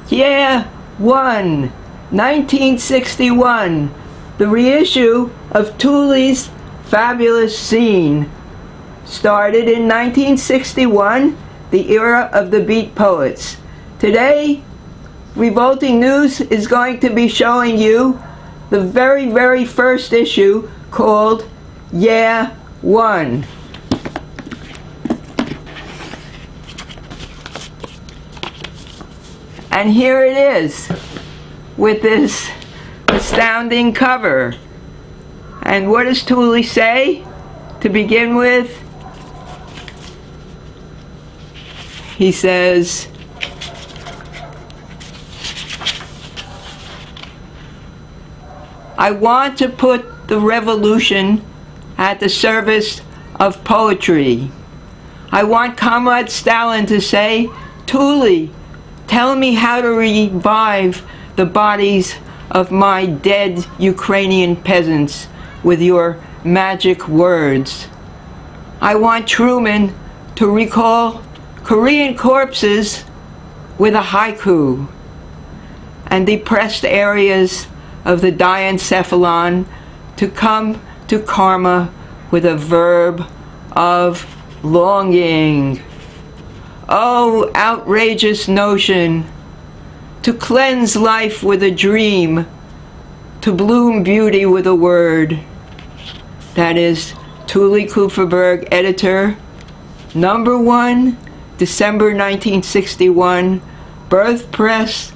Yeah, 1, 1961, the reissue of Tuli's fabulous Zine. Started in 1961, the era of the beat poets. Today, Revolting News is going to be showing you the very, very first issue called Yeah, 1. And here it is, with this astounding cover. And what does Tuli say to begin with? He says, I want to put the revolution at the service of poetry. I want Comrade Stalin to say, Tuli, tell me how to revive the bodies of my dead Ukrainian peasants with your magic words. I want Truman to recall Korean corpses with a haiku, and depressed areas of the diencephalon to come to karma with a verb of longing. Oh, outrageous notion, to cleanse life with a dream, to bloom beauty with a word. That is Tuli Kupferberg, editor, number 1, December 1961, Birth Press,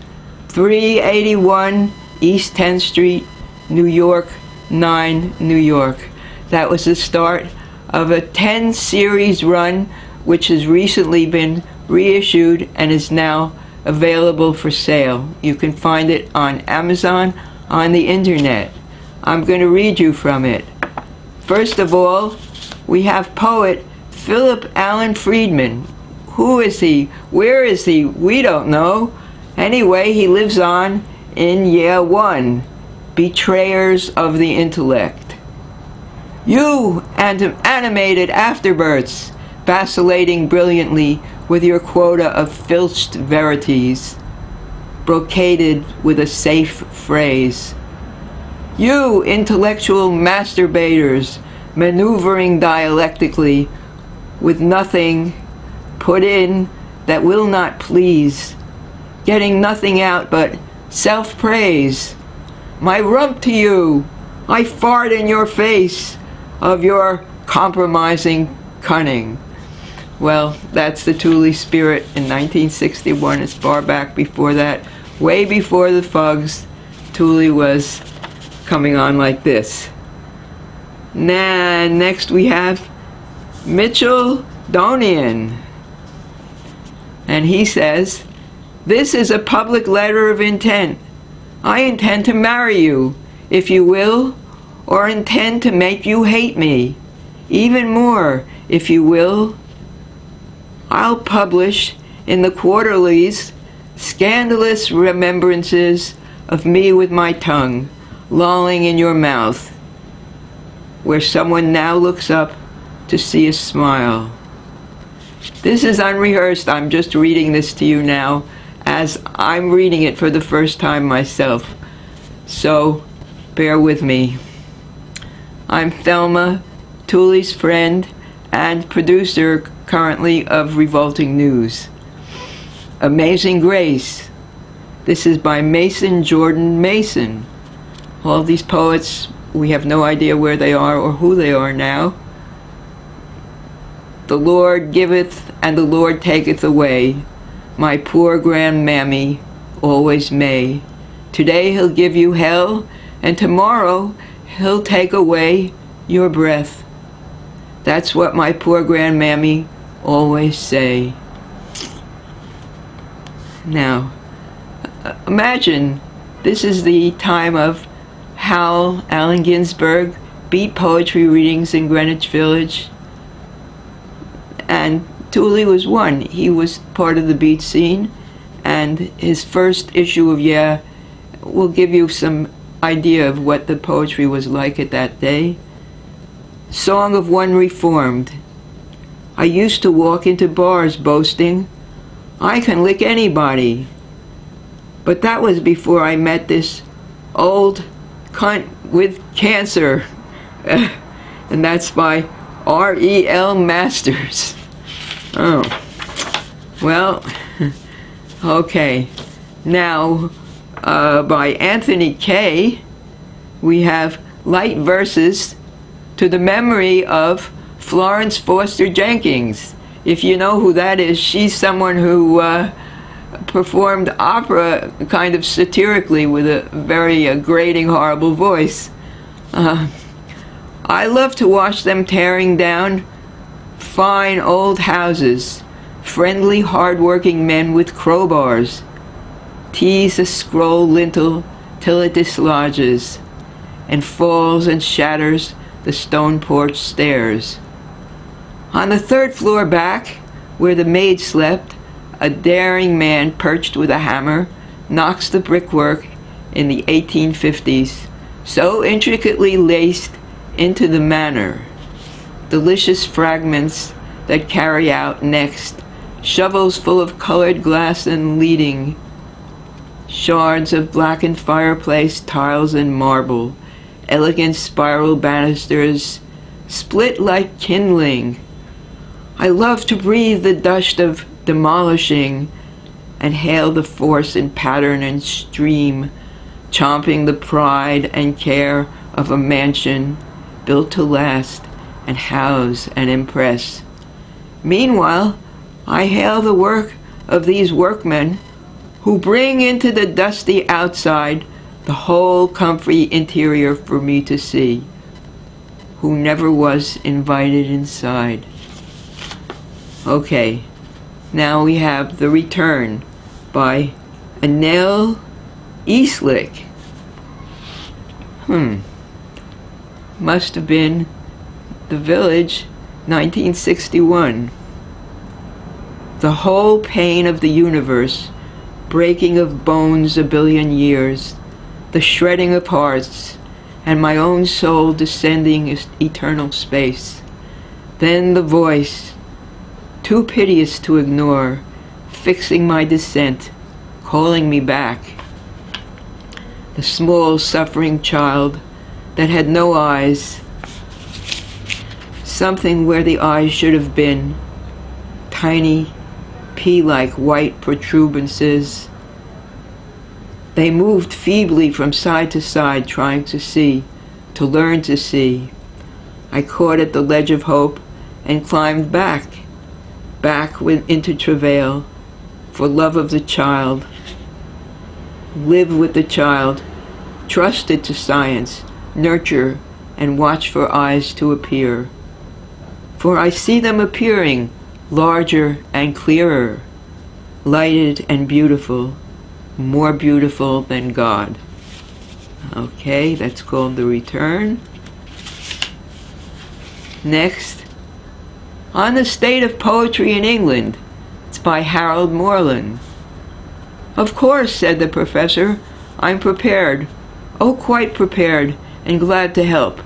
381 East 10th Street, New York, 9, New York. That was the start of a 10-series run, which has recently been reissued and is now available for sale. You can find it on Amazon, on the internet. I'm going to read you from it. First of all, we have poet Philip Allen Friedman. Who is he? Where is he? We don't know. Anyway, he lives on in Yeah 1, Betrayers of the Intellect. You and animated afterbirths, vacillating brilliantly with your quota of filched verities, brocaded with a safe phrase. You intellectual masturbators, maneuvering dialectically with nothing put in that will not please, getting nothing out but self-praise. My rump to you, I fart in your face of your compromising cunning. Well, that's the Tuli spirit in 1961. As far back before that, way before the Fugs, Tuli was coming on like this. Now, next we have Mitchell Donian. And he says, this is a public letter of intent. I intend to marry you, if you will, or intend to make you hate me. Even more, if you will. I'll publish in the quarterlies scandalous remembrances of me with my tongue lolling in your mouth, where someone now looks up to see a smile. This is unrehearsed. I'm just reading this to you now as I'm reading it for the first time myself. So bear with me. I'm Thelma, Tuli's friend and producer currently of Revolting News. Amazing Grace. This is by Mason Jordan Mason. All these poets, we have no idea where they are or who they are now. The Lord giveth and the Lord taketh away. My poor grandmammy always may. Today he'll give you hell, and tomorrow he'll take away your breath. That's what my poor grandmammy always say. Now, imagine this is the time of Hal Allen Ginsberg beat poetry readings in Greenwich Village, and Tuli was one. He was part of the beat scene, and his first issue of Yeah will give you some idea of what the poetry was like at that day. Song of One Reformed. I used to walk into bars boasting, I can lick anybody. But that was before I met this old cunt with cancer. And that's by R.E.L. Masters. Oh. Well, okay. Now, by Anthony K., we have Light Verses to the memory of Florence Foster Jenkins. If you know who that is, she's someone who performed opera kind of satirically with a very grating, horrible voice. I love to watch them tearing down fine old houses, friendly, hard-working men with crowbars, tease a scroll lintel till it dislodges, and falls and shatters the stone porch stairs. On the third floor back, where the maid slept, a daring man perched with a hammer knocks the brickwork in the 1850s, so intricately laced into the manor. Delicious fragments that carry out next, shovels full of colored glass and leading, shards of blackened fireplace tiles and marble, elegant spiral banisters, split like kindling. I love to breathe the dust of demolishing and hail the force and pattern and stream, chomping the pride and care of a mansion built to last and house and impress. Meanwhile, I hail the work of these workmen who bring into the dusty outside the whole comfy interior for me to see, who never was invited inside. Okay, now we have The Return by Anil Eastlick. Must have been The Village, 1961. The whole pain of the universe, breaking of bones a billion years, the shredding of hearts, and my own soul descending eternal space. Then the voice, too piteous to ignore, fixing my descent, calling me back. The small suffering child that had no eyes, something where the eyes should have been, tiny, pea-like white protuberances. They moved feebly from side to side, trying to see, to learn to see. I caught at the ledge of hope and climbed back into travail, for love of the child. Live with the child, trust it to science, nurture, and watch for eyes to appear. For I see them appearing, larger and clearer, lighted and beautiful, more beautiful than God. Okay, that's called The Return. Next, On the State of Poetry in England. It's by Harold Morland. Of course, said the professor, I'm prepared. Oh, quite prepared, and glad to help.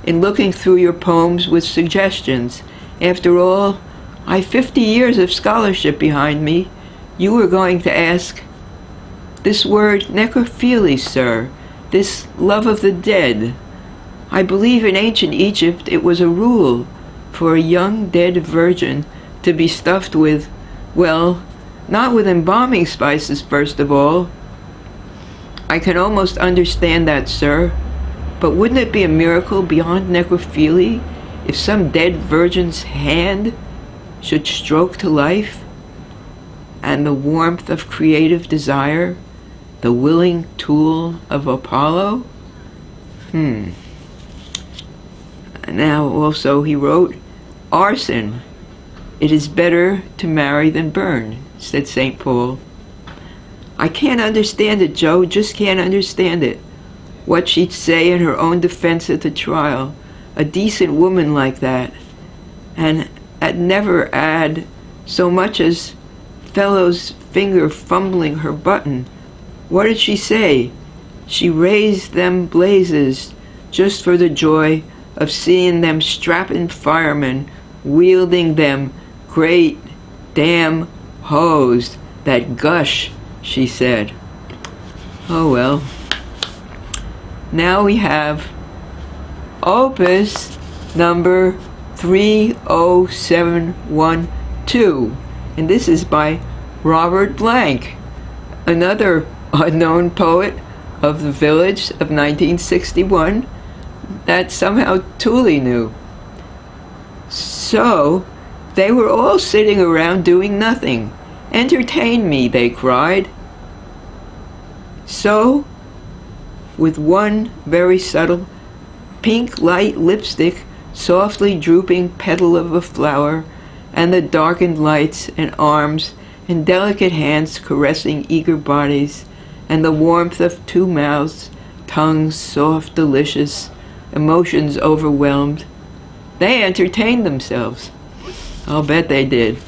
In looking through your poems with suggestions. After all, I've 50 years of scholarship behind me. You were going to ask, this word necrophilia, sir, this love of the dead. I believe in ancient Egypt it was a rule for a young dead virgin to be stuffed with, well, not with embalming spices first of all. I can almost understand that, sir, but wouldn't it be a miracle beyond necrophilia if some dead virgin's hand should stroke to life, and the warmth of creative desire, the willing tool of Apollo? Now also he wrote, arson. It is better to marry than burn, said St. Paul. I can't understand it, Joe, just can't understand it. What she'd say in her own defense at the trial. A decent woman like that. And I'd never add so much as fellow's finger fumbling her button. What did she say? She raised them blazes just for the joy of seeing them strapping firemen wielding them great damn hose that gush she said. Oh well. Now we have Opus number 30712, and this is by Robert Blank, another unknown poet of the Village of 1961 that somehow Tuli knew. So, they were all sitting around doing nothing. "Entertain me," they cried. So, with one very subtle pink light lipstick softly drooping petal of a flower, and the darkened lights and arms and delicate hands caressing eager bodies, and the warmth of two mouths, tongues soft, delicious, emotions overwhelmed, they entertained themselves. I'll bet they did.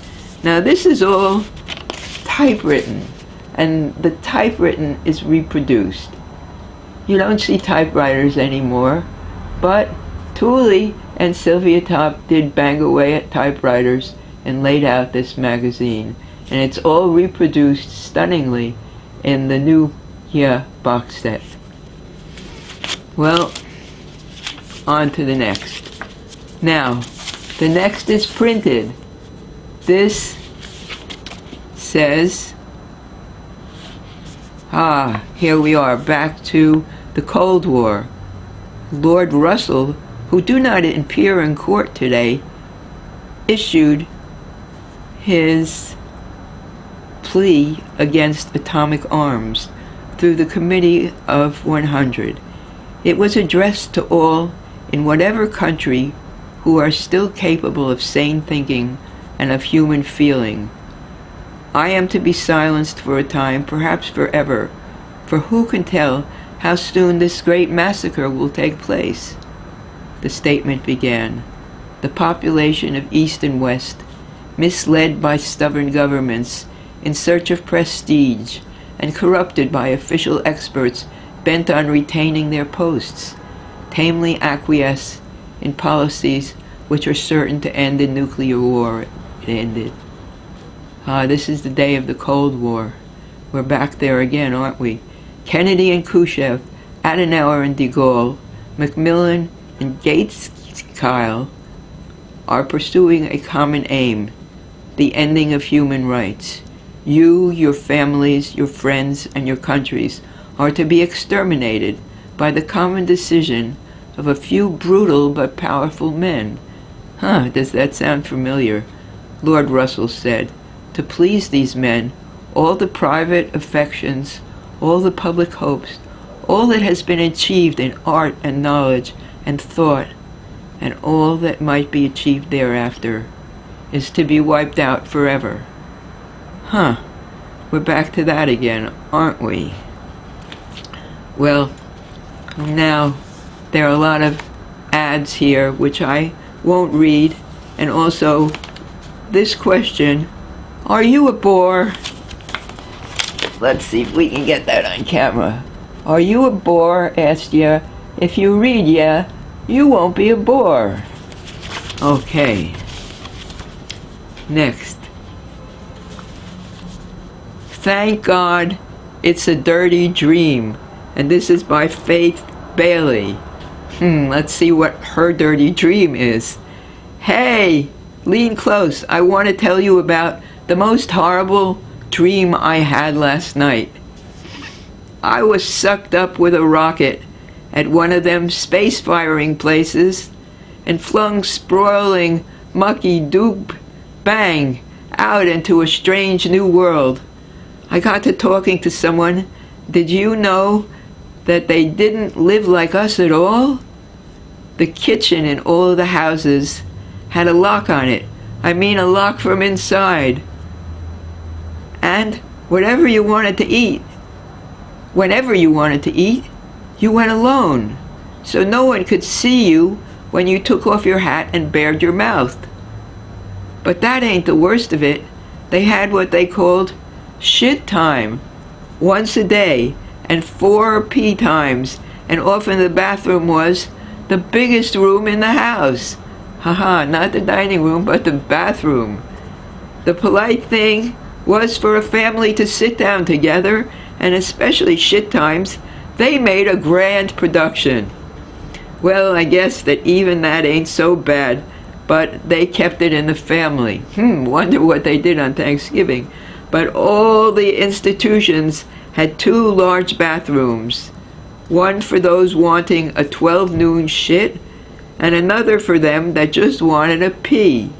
Now this is all typewritten, and the typewritten is reproduced. You don't see typewriters anymore, but Tuli and Sylvia Top did bang away at typewriters and laid out this magazine, and it's all reproduced stunningly in the new box set. Well, on to the next. Now, the next is printed. This says, here we are, back to the Cold War. Lord Russell, who do not appear in court today, issued his plea against atomic arms through the Committee of 100. It was addressed to all in whatever country who are still capable of sane thinking and of human feeling. I am to be silenced for a time, perhaps forever, for who can tell how soon this great massacre will take place? The statement began. The population of East and West, misled by stubborn governments, in search of prestige, and corrupted by official experts bent on retaining their posts, tamely acquiesce in policies which are certain to end in nuclear war. It ended. This is the day of the Cold War. We're back there again, aren't we? Kennedy and Khrushchev, Adenauer and de Gaulle, Macmillan and Gates-Kyle are pursuing a common aim, the ending of human rights. You, your families, your friends, and your countries are to be exterminated by the common decision of a few brutal but powerful men. Does that sound familiar? Lord Russell said, to please these men, all the private affections, all the public hopes, all that has been achieved in art and knowledge and thought, and all that might be achieved thereafter, is to be wiped out forever. We're back to that again, aren't we? Well, now there are a lot of ads here which I won't read, and also this question, are you a bore? Let's see if we can get that on camera. Are you a bore? Asked ya. If you read yeah, you won't be a bore. Okay. Next. Thank God it's a dirty dream. And this is by Faith Bailey. Let's see what her dirty dream is. Hey, lean close. I want to tell you about the most horrible dream I had last night. I was sucked up with a rocket at one of them space firing places and flung sprawling, mucky doop bang out into a strange new world. I got to talking to someone. Did you know that they didn't live like us at all? The kitchen in all of the houses had a lock on it. I mean a lock from inside. And whenever you wanted to eat, you went alone. So no one could see you when you took off your hat and bared your mouth. But that ain't the worst of it. They had what they called shit time, once a day, and 4 pee times, and often the bathroom was the biggest room in the house. Not the dining room, but the bathroom. The polite thing was for a family to sit down together, and especially shit times, they made a grand production. Well, I guess that even that ain't so bad, but they kept it in the family. Wonder what they did on Thanksgiving. But all the institutions had 2 large bathrooms. One for those wanting a 12 noon shit, and another for them that just wanted a pee.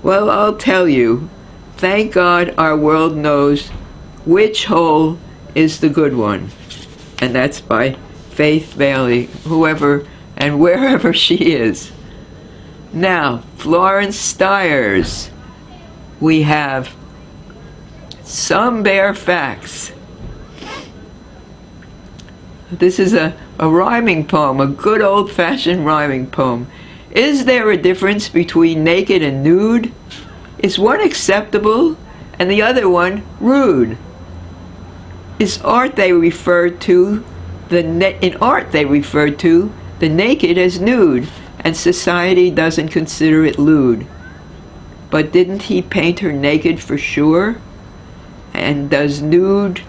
Well, I'll tell you, thank God our world knows which hole is the good one. And that's by Faith Bailey, whoever and wherever she is. Now, Florence Stires. We have Some Bare Facts. This is a rhyming poem, a good old-fashioned rhyming poem. Is there a difference between naked and nude? Is one acceptable and the other one rude? In art they refer to the naked as nude, and society doesn't consider it lewd. But didn't he paint her naked for sure? And does nude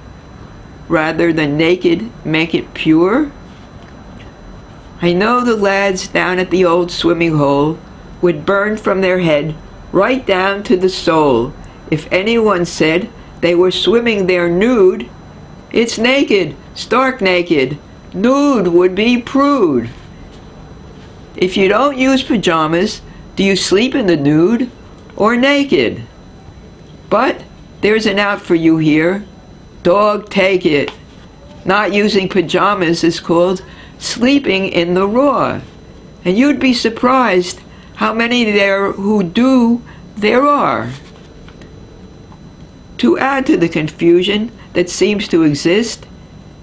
rather than naked make it pure? I know the lads down at the old swimming hole would burn from their head right down to the soul if anyone said they were swimming there nude. It's naked, stark naked. Nude would be prude. If you don't use pajamas, do you sleep in the nude or naked? But there's an out for you here. Dog, take it. Not using pajamas is called sleeping in the raw. And you'd be surprised how many there are. To add to the confusion that seems to exist,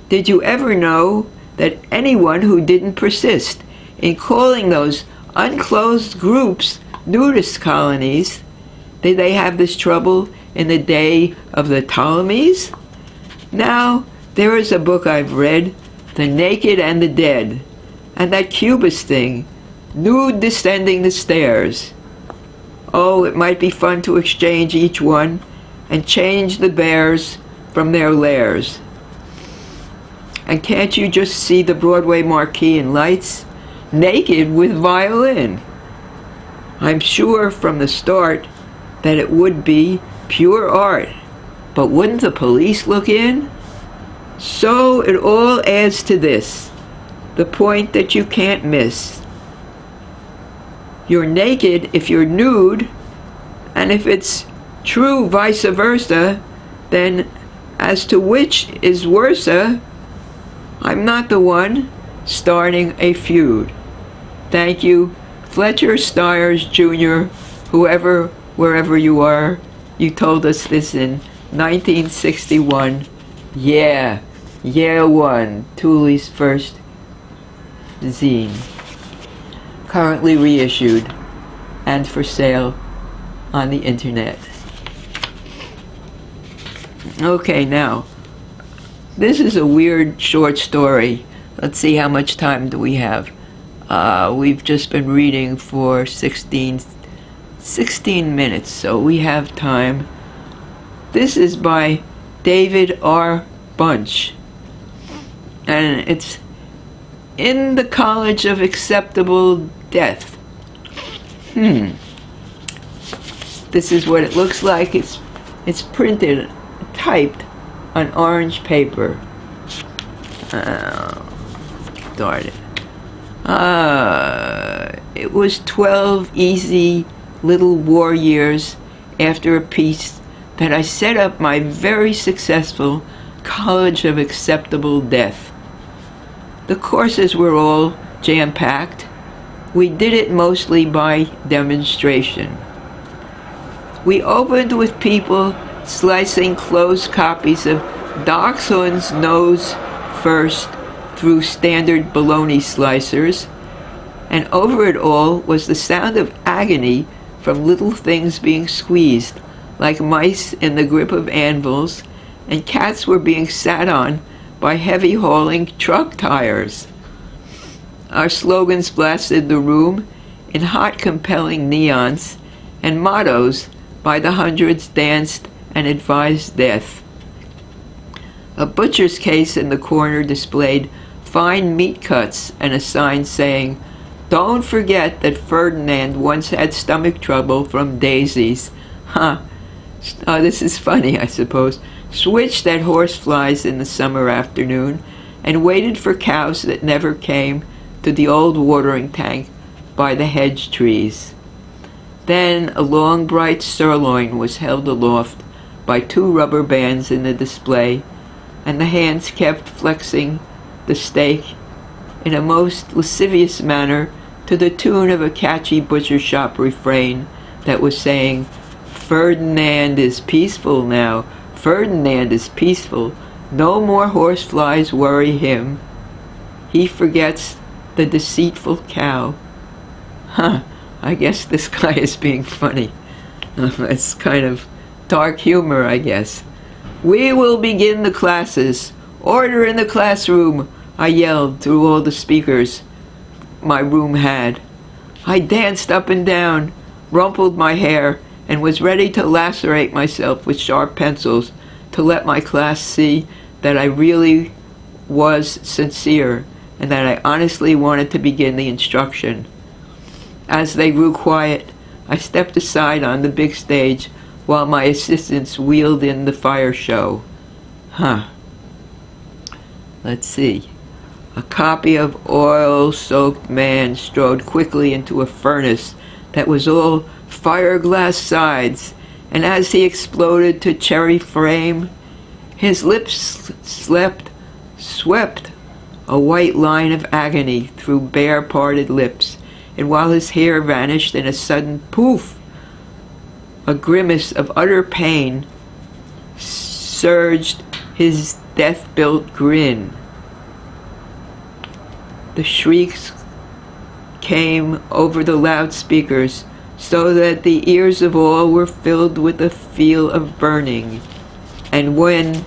did you ever know that anyone who didn't persist in calling those unclothed groups nudist colonies, did they have this trouble in the day of the Ptolemies? Now, there is a book I've read, The Naked and the Dead, and that Cubist thing, nude descending the stairs. Oh, it might be fun to exchange each one and change the bears from their lairs. And can't you just see the Broadway marquee and lights? Naked with violin. I'm sure from the start that it would be pure art, but wouldn't the police look in? So it all adds to this, the point that you can't miss. You're naked if you're nude, and if it's true vice versa, then as to which is worser, I'm not the one starting a feud. Thank you, Fletcher Stires Jr., whoever, wherever you are. You told us this in 1961. Yeah, one, Tuli's first zine. Currently reissued and for sale on the internet. Okay, now, this is a weird short story. Let's see how much time do we have. We've just been reading for 16 minutes, so we have time. This is by David R. Bunch, and it's In the College of Acceptable Death. This is what it looks like. It's printed, typed on orange paper. Darn it. It was 12 easy little war years after a peace that I set up my very successful College of Acceptable Death. The courses were all jam-packed. We did it mostly by demonstration. We opened with people slicing closed copies of Dachshund's Nose first through standard bologna slicers, and over it all was the sound of agony from little things being squeezed, like mice in the grip of anvils, and cats were being sat on by heavy-hauling truck tires. Our slogans blasted the room in hot, compelling neons, and mottos by the hundreds danced and advised death. A butcher's case in the corner displayed fine meat cuts and a sign saying, "Don't forget that Ferdinand once had stomach trouble from daisies." Huh. Oh, this is funny, I suppose. Switched at horseflies in the summer afternoon and waited for cows that never came to the old watering tank by the hedge trees. Then a long bright sirloin was held aloft by 2 rubber bands in the display, and the hands kept flexing the steak in a most lascivious manner to the tune of a catchy butcher shop refrain that was saying, "Ferdinand is peaceful now, Ferdinand is peaceful, no more horseflies worry him. He forgets the deceitful cow." Huh, I guess this guy is being funny. It's kind of dark humor, I guess. "We will begin the classes. Order in the classroom," I yelled through all the speakers my room had. I danced up and down, rumpled my hair, and was ready to lacerate myself with sharp pencils to let my class see that I really was sincere and that I honestly wanted to begin the instruction. As they grew quiet, I stepped aside on the big stage while my assistants wheeled in the fire show. Let's see. A copy of Oil-Soaked Man strode quickly into a furnace that was all fireglass sides, and as he exploded to cherry flame, his lips swept a white line of agony through bare parted lips, and while his hair vanished in a sudden poof, a grimace of utter pain surged his death-built grin. The shrieks came over the loudspeakers so that the ears of all were filled with a feel of burning, and when,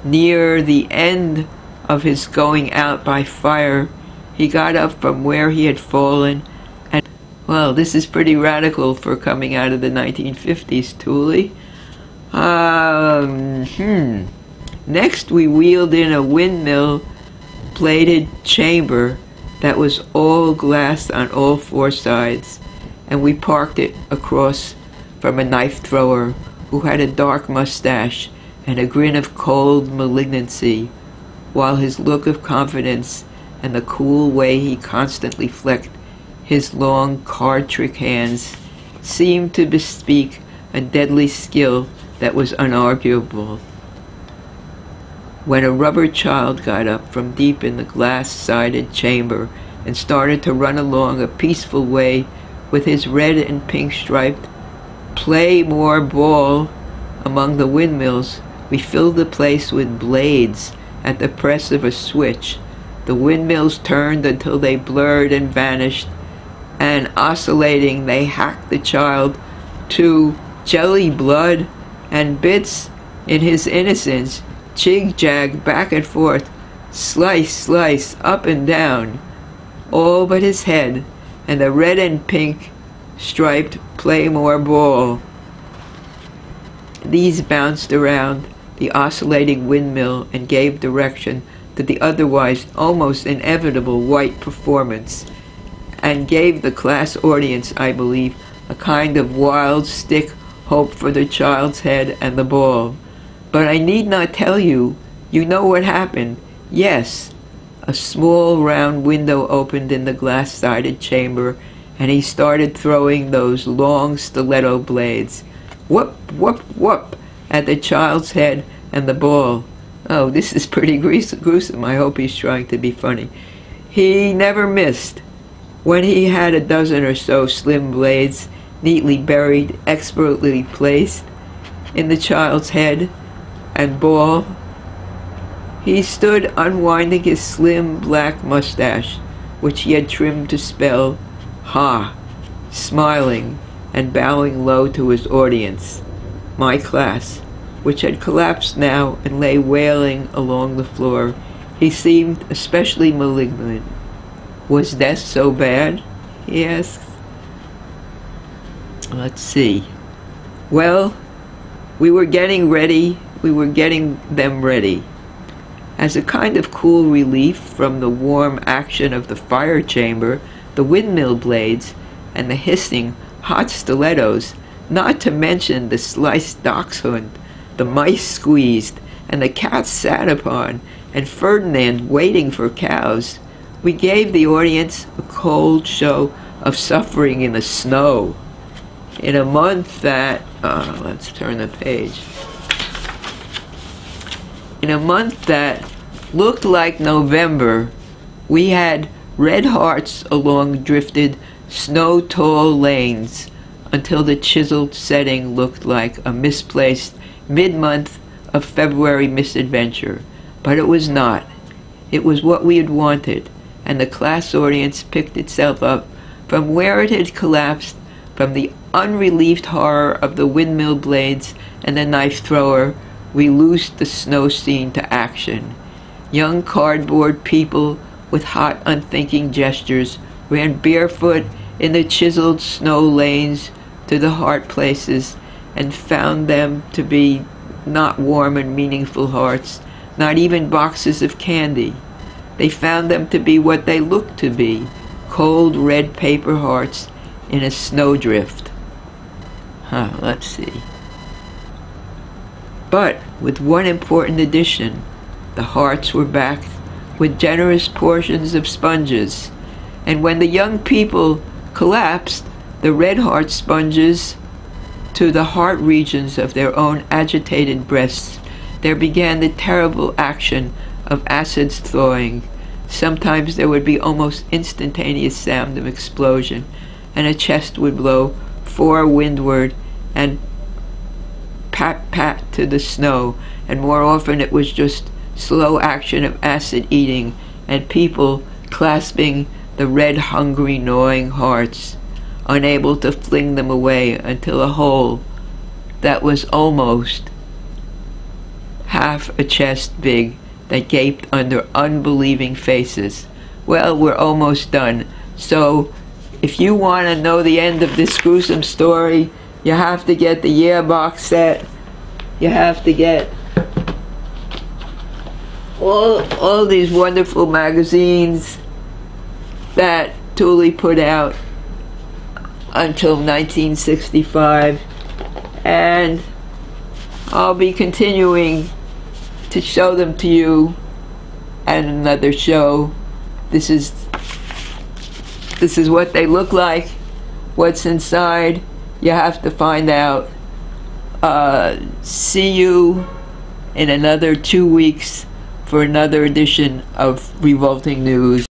near the end of his going out by fire, he got up from where he had fallen, and, well, this is pretty radical for coming out of the 1950s, Tuli. Next we wheeled in a windmill-plated chamber that was all glass on all 4 sides, and we parked it across from a knife thrower who had a dark mustache and a grin of cold malignancy, while his look of confidence and the cool way he constantly flecked his long card-trick hands seemed to bespeak a deadly skill that was unarguable. When a rubber child got up from deep in the glass-sided chamber and started to run along a peaceful way with his red and pink striped Playmore ball among the windmills, we filled the place with blades at the press of a switch. The windmills turned until they blurred and vanished, and oscillating they hacked the child to jelly blood, and Blitz, in his innocence, jig-jag back and forth, slice, slice, up and down, all but his head and the red and pink striped Playmore ball. These bounced around the oscillating windmill and gave direction to the otherwise almost inevitable white performance, and gave the class audience, I believe, a kind of wild stick hope for the child's head and the ball. But I need not tell you, you know what happened. Yes, a small round window opened in the glass-sided chamber, and he started throwing those long stiletto blades, whoop, whoop, whoop, at the child's head and the ball. Oh, this is pretty gruesome. I hope he's trying to be funny. He never missed. When he had a dozen or so slim blades neatly buried, expertly placed in the child's head and ball, he stood unwinding his slim black mustache, which he had trimmed to spell "Ha," smiling and bowing low to his audience, my class, which had collapsed now and lay wailing along the floor. He seemed especially malignant. "Was death so bad?" he asked. Let's see. Well, We were getting ready, we were getting them ready. As a kind of cool relief from the warm action of the fire chamber, the windmill blades, and the hissing, hot stilettos, not to mention the sliced dachshund, the mice squeezed, and the cats sat upon, and Ferdinand waiting for cows, we gave the audience a cold show of suffering in the snow. In a month that, let's turn the page. In a month that looked like November, we had red hearts along drifted, snow-tall lanes until the chiseled setting looked like a misplaced mid-month of February misadventure. But it was not. It was what we had wanted, and the class audience picked itself up from where it had collapsed, from the unrelieved horror of the windmill blades and the knife thrower. We loosed the snow scene to action. Young cardboard people with hot, unthinking gestures ran barefoot in the chiseled snow lanes to the hard places and found them to be not warm and meaningful hearts, not even boxes of candy. They found them to be what they looked to be, cold red paper hearts in a snowdrift. Let's see. But with one important addition, the hearts were backed with generous portions of sponges, and when the young people collapsed, the red heart sponges to the heart regions of their own agitated breasts, there began the terrible action of acids thawing. Sometimes there would be almost instantaneous sound of explosion, and a chest would blow fore windward and pat-pat to the snow, and more often it was just slow action of acid eating and people clasping the red, hungry, gnawing hearts, unable to fling them away until a hole that was almost half a chest big that gaped under unbelieving faces. Well, we're almost done. So if you want to know the end of this gruesome story, you have to get the Yeah box set. You have to get all these wonderful magazines that Tuli put out until 1965, and I'll be continuing to show them to you at another show. This is what they look like. What's inside, you have to find out. See you in another 2 weeks for another edition of Revolting News.